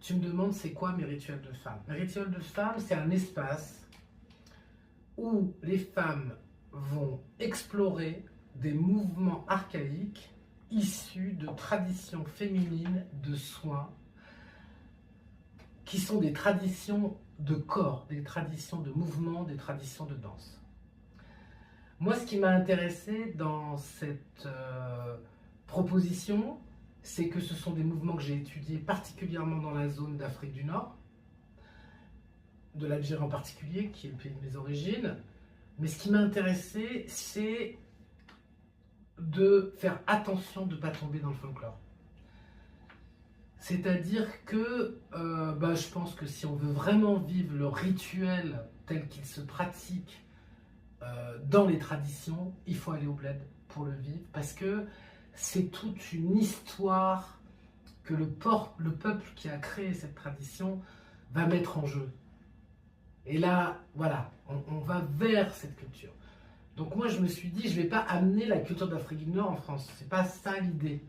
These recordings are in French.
Tu me demandes c'est quoi mes rituels de femme. Mes rituels de femme, c'est un espace où les femmes vont explorer des mouvements archaïques issus de traditions féminines de soins, qui sont des traditions de corps, des traditions de mouvement, des traditions de danse. Moi, ce qui m'a intéressé dans cette proposition, c'est que ce sont des mouvements que j'ai étudiés particulièrement dans la zone d'Afrique du Nord, de l'Algérie en particulier, qui est le pays de mes origines. Mais ce qui m'a intéressé, c'est de faire attention de ne pas tomber dans le folklore. C'est-à-dire que je pense que si on veut vraiment vivre le rituel tel qu'il se pratique dans les traditions, il faut aller au bled pour le vivre, parce que c'est toute une histoire que le peuple qui a créé cette tradition va mettre en jeu. Et là, voilà, on va vers cette culture. Donc moi, je me suis dit, je ne vais pas amener la culture d'Afrique du Nord en France. C'est pas ça l'idée.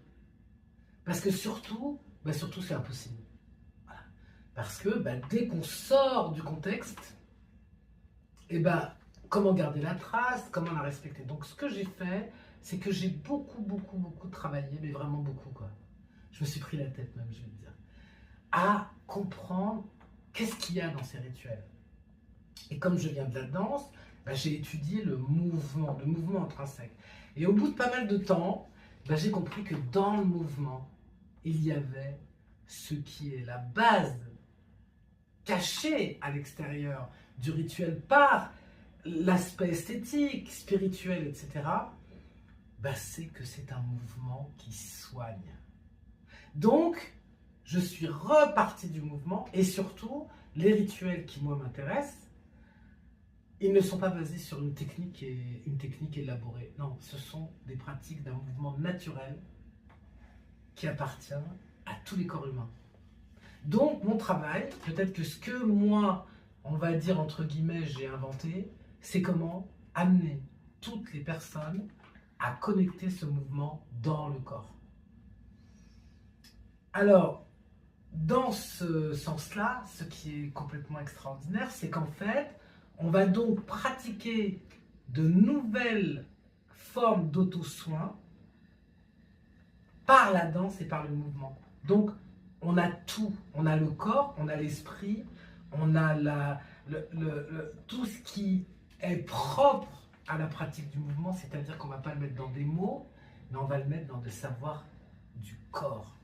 Parce que surtout c'est impossible. Voilà. Parce que dès qu'on sort du contexte, comment garder la trace, comment la respecter. Donc ce que j'ai fait, c'est que j'ai beaucoup travaillé, mais vraiment beaucoup, quoi. Je me suis pris la tête même, je vais te dire, à comprendre qu'est-ce qu'il y a dans ces rituels. Et comme je viens de la danse, j'ai étudié le mouvement intrinsèque. Et au bout de pas mal de temps, j'ai compris que dans le mouvement, il y avait ce qui est la base cachée à l'extérieur du rituel par l'aspect esthétique, spirituel, etc. C'est que c'est un mouvement qui soigne. Donc, je suis reparti du mouvement, et surtout, les rituels qui, moi, m'intéressent, ils ne sont pas basés sur une technique élaborée. Non, ce sont des pratiques d'un mouvement naturel qui appartient à tous les corps humains. Donc, mon travail, peut-être que ce que moi, on va dire entre guillemets, j'ai inventé, c'est comment amener toutes les personnes à connecter ce mouvement dans le corps. Alors, dans ce sens-là, ce qui est complètement extraordinaire, c'est qu'en fait, on va donc pratiquer de nouvelles formes d'auto-soin par la danse et par le mouvement. Donc, on a tout. On a le corps, on a l'esprit, on a tout ce qui est propre à la pratique du mouvement, c'est-à-dire qu'on ne va pas le mettre dans des mots, mais on va le mettre dans des savoirs du corps.